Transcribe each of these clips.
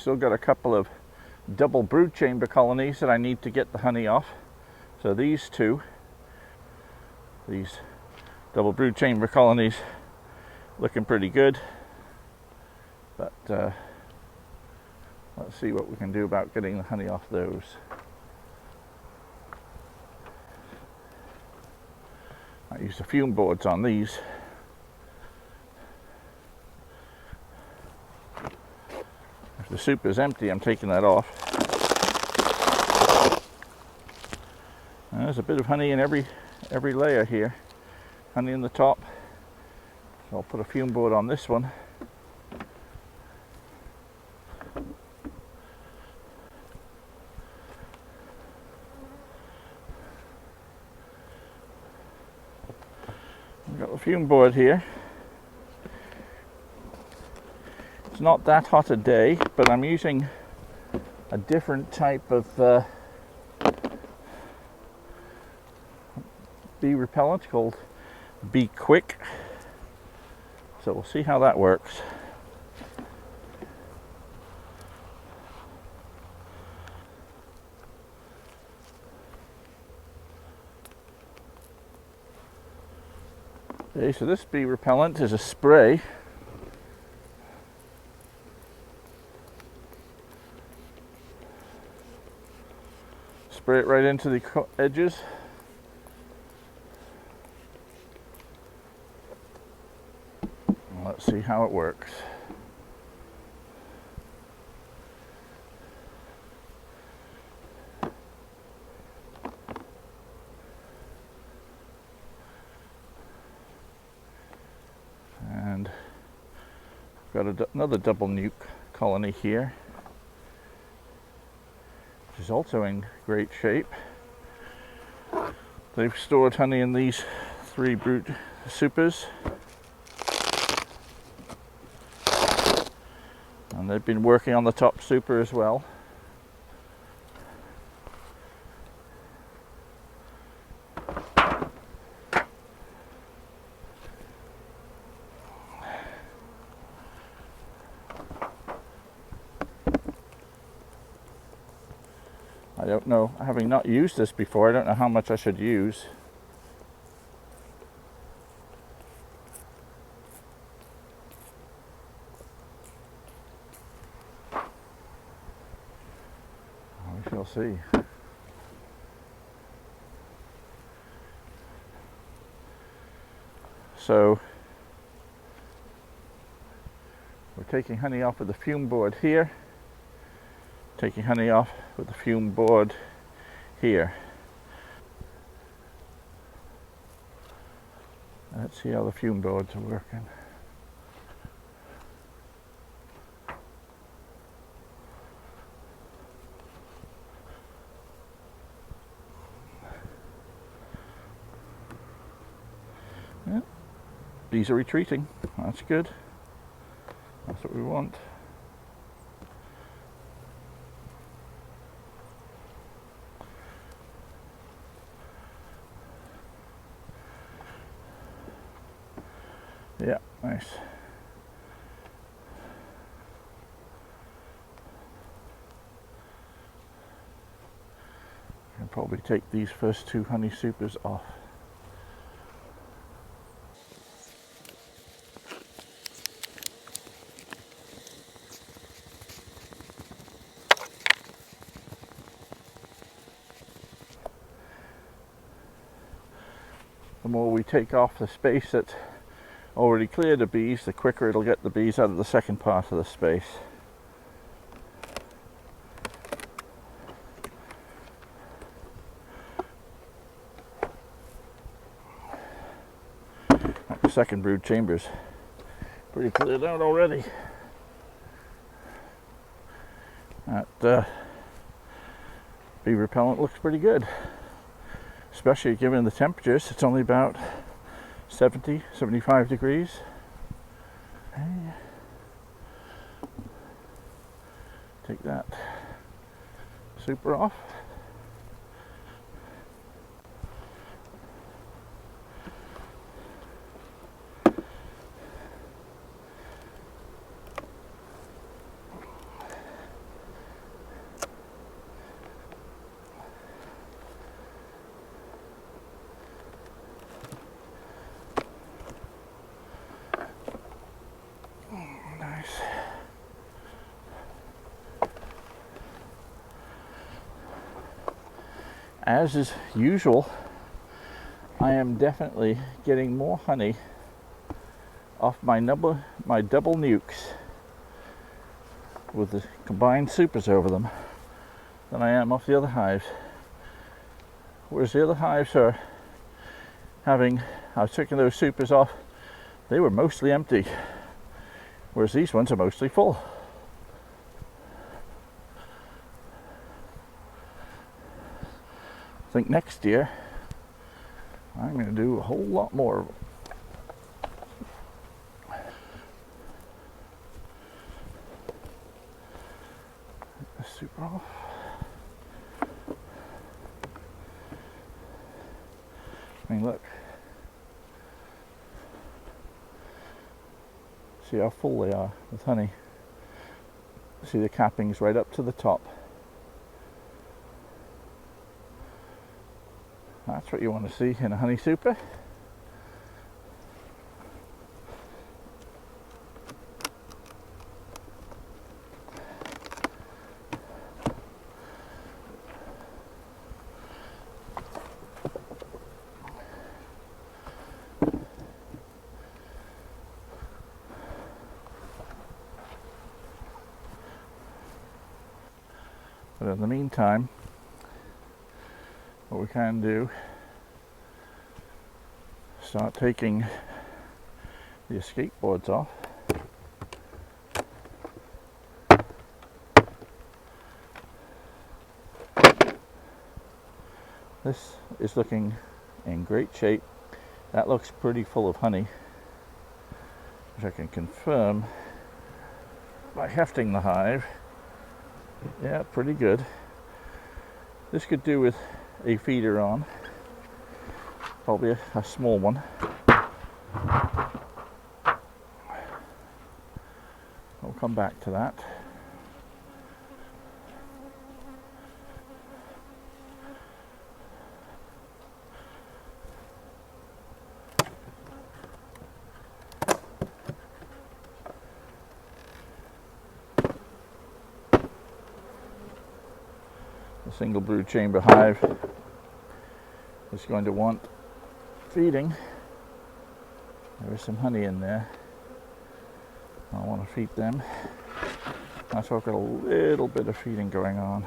still got a couple of double brood chamber colonies that I need to get the honey off. So these double brood chamber colonies looking pretty good, but let's see what we can do about getting the honey off those. I use the fume boards on these. If the soup is empty, I'm taking that off. And there's a bit of honey in every layer here. Honey in the top. So I'll put a fume board on this one. I've got the fume board here. It's not that hot a day, but I'm using a different type of bee repellent called Be Quick. So we'll see how that works. Okay, so this bee repellent is a spray. Spray it right into the edges. Let's see how it works. And I've got another double nuke colony here, which is also in great shape. They've stored honey in these 3 brood supers. And they've been working on the top super as well. I don't know, having not used this before, I don't know how much I should use. We shall see. So we're taking honey off with the fume board here, taking honey off with the fume board here. Let's see how the fume boards are working. Yeah, bees are retreating. That's good. That's what we want. Yeah, nice. I can probably take these first 2 honey supers off. The more we take off the space that's already cleared of bees, the quicker it'll get the bees out of the second part of the space. The second brood chamber's pretty cleared out already. That bee repellent looks pretty good, especially given the temperatures. It's only about 70, 75 degrees. Okay. Take that super off. as is usual, I am definitely getting more honey off my double nucs with the combined supers over them than I am off the other hives. Whereas the other hives are having, I was taking those supers off, they were mostly empty, whereas these ones are mostly full. I think next year I'm going to do a whole lot more of them. Super off. I mean, look. See how full they are with honey. See the cappings right up to the top. That's what you want to see in a honey super. But in the meantime, what we can do, start taking the escape boards off. This is looking in great shape. That looks pretty full of honey, which I can confirm by hefting the hive. Yeah, pretty good. This could do with a feeder on, probably a small one. I'll come back to that. The single brood chamber hive is going to want feeding. There is some honey in there. I want to feed them. That's why I've got a little bit of feeding going on.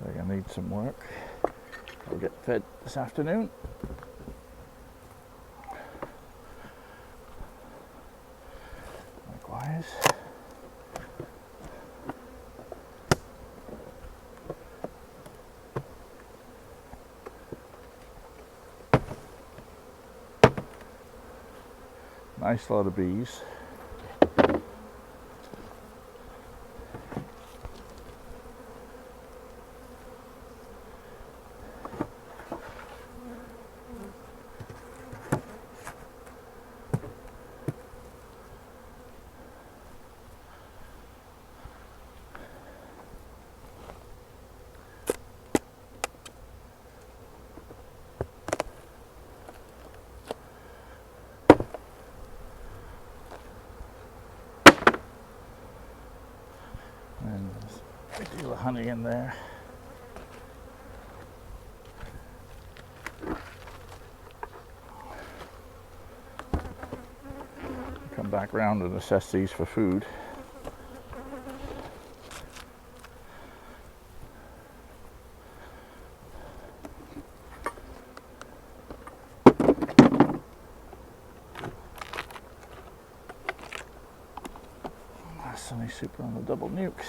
They're going to need some work. I'll get fed this afternoon. Likewise. Nice lot of bees. And there's a deal of honey in there. Come back round and assess these for food. Sunny super on the double nucs.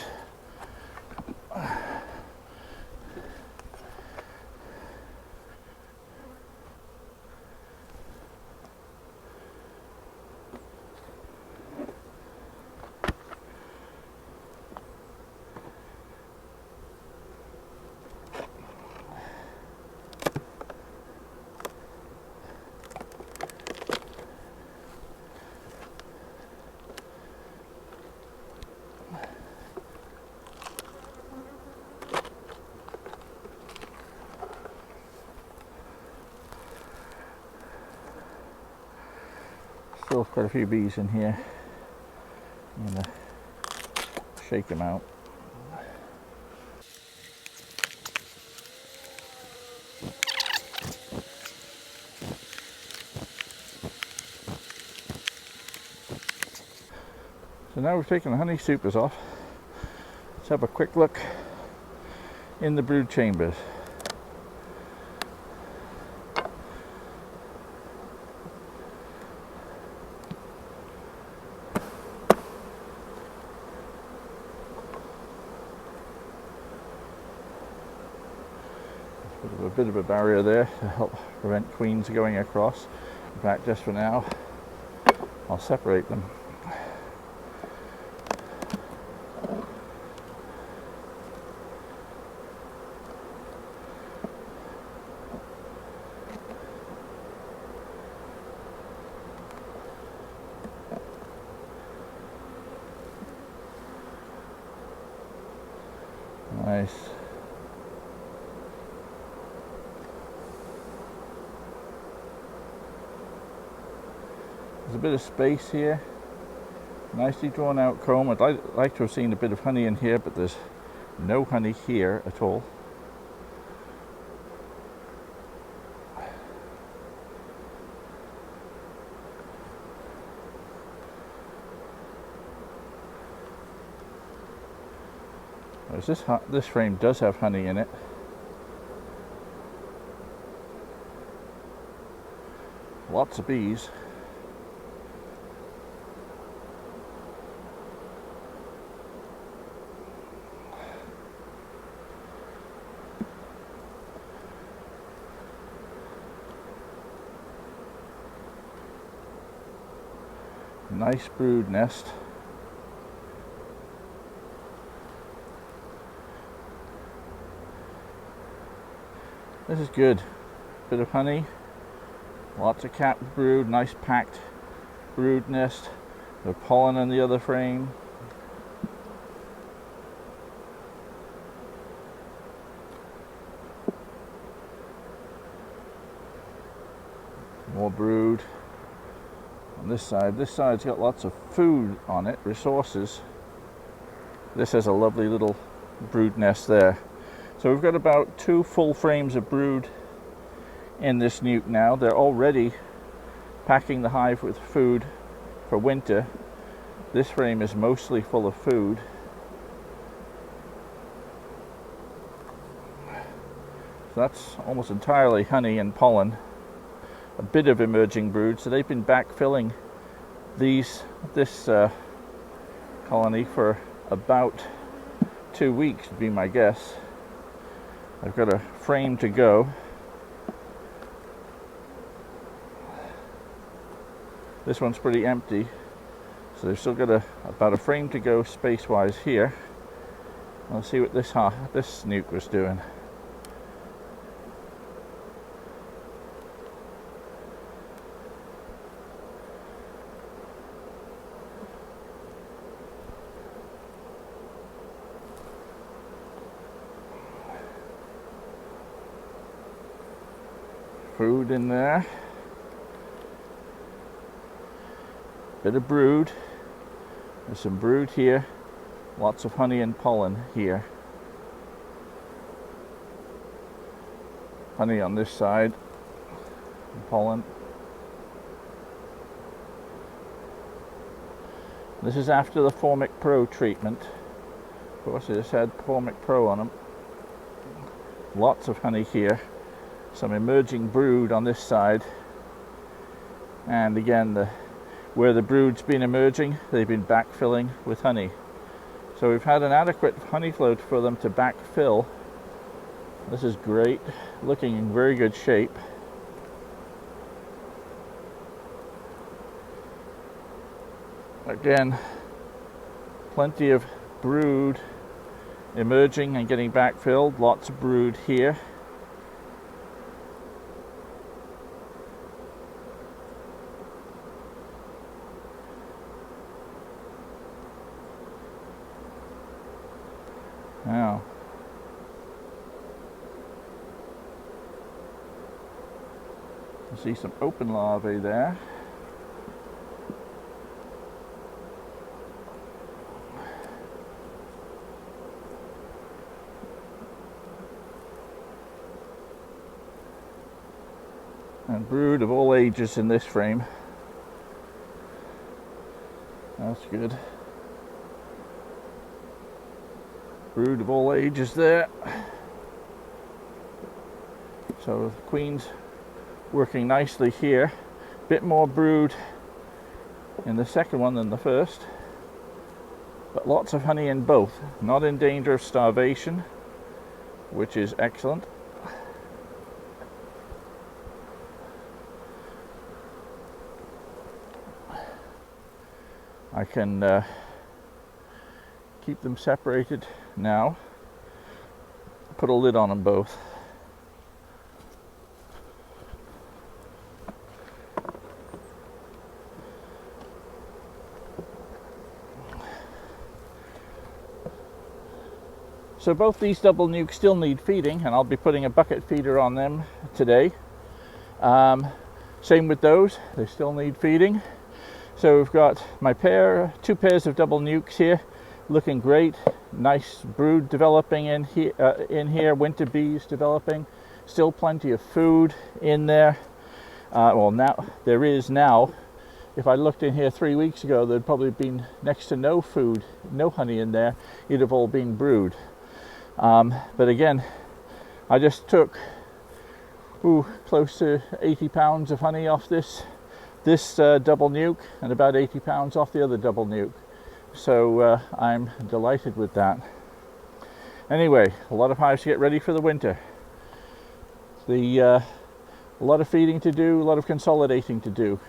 Still quite a few bees in here. I'm going to shake them out. So now we've taken the honey supers off. Let's have a quick look in the brood chambers. A bit of a barrier there to help prevent queens going across. In fact, just for now, I'll separate them. Nice. There's a bit of space here. Nicely drawn out comb. I'd like to have seen a bit of honey in here, but there's no honey here at all. Whereas this frame does have honey in it. Lots of bees. Nice brood nest. This is good. Bit of honey, lots of capped brood, nice packed brood nest. The pollen on the other frame. More brood. On this side's got lots of food on it, resources. This has a lovely little brood nest there. So we've got about 2 full frames of brood in this nuc now. They're already packing the hive with food for winter. This frame is mostly full of food. So that's almost entirely honey and pollen. A bit of emerging brood, so they've been backfilling this colony for about 2 weeks, would be my guess. I've got a frame to go. This one's pretty empty, so they've still got about a frame to go space-wise here. Let's see what this nuc was doing. Food in there, bit of brood, there's some brood here, lots of honey and pollen here. Honey on this side, and pollen. This is after the Formic Pro treatment. Of course, it has had Formic Pro on them. Lots of honey here. Some emerging brood on this side, and again where the brood's been emerging, they've been backfilling with honey. So we've had an adequate honey flow for them to backfill. This is great, looking in very good shape. Again, plenty of brood emerging and getting backfilled, lots of brood here. Now, you see some open larvae there. And brood of all ages in this frame. That's good. Brood of all ages there. So the queen's working nicely here. Bit more brood in the second one than the first, but lots of honey in both. Not in danger of starvation, which is excellent. I can keep them separated now. Put a lid on them both. So both these double nukes still need feeding, and I'll be putting a bucket feeder on them today. Same with those, they still need feeding. So we've got my two pairs of double nukes here, looking great. Nice brood developing in here, winter bees developing. Still plenty of food in there. Well, now there is now. If I looked in here 3 weeks ago, there'd probably been next to no food, no honey in there. It'd have all been brood. But again, I just took close to 80 pounds of honey off this double nuke, and about 80 pounds off the other double nuke. So I'm delighted with that. Anyway, a lot of hives to get ready for the winter. A lot of feeding to do, a lot of consolidating to do,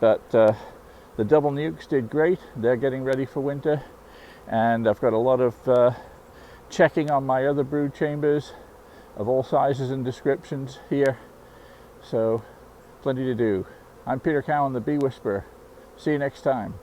but the double nukes did great. They're getting ready for winter, and I've got a lot of checking on my other brood chambers of all sizes and descriptions here, so plenty to do. I'm Peter Cowan, the Bee Whisperer. See you next time.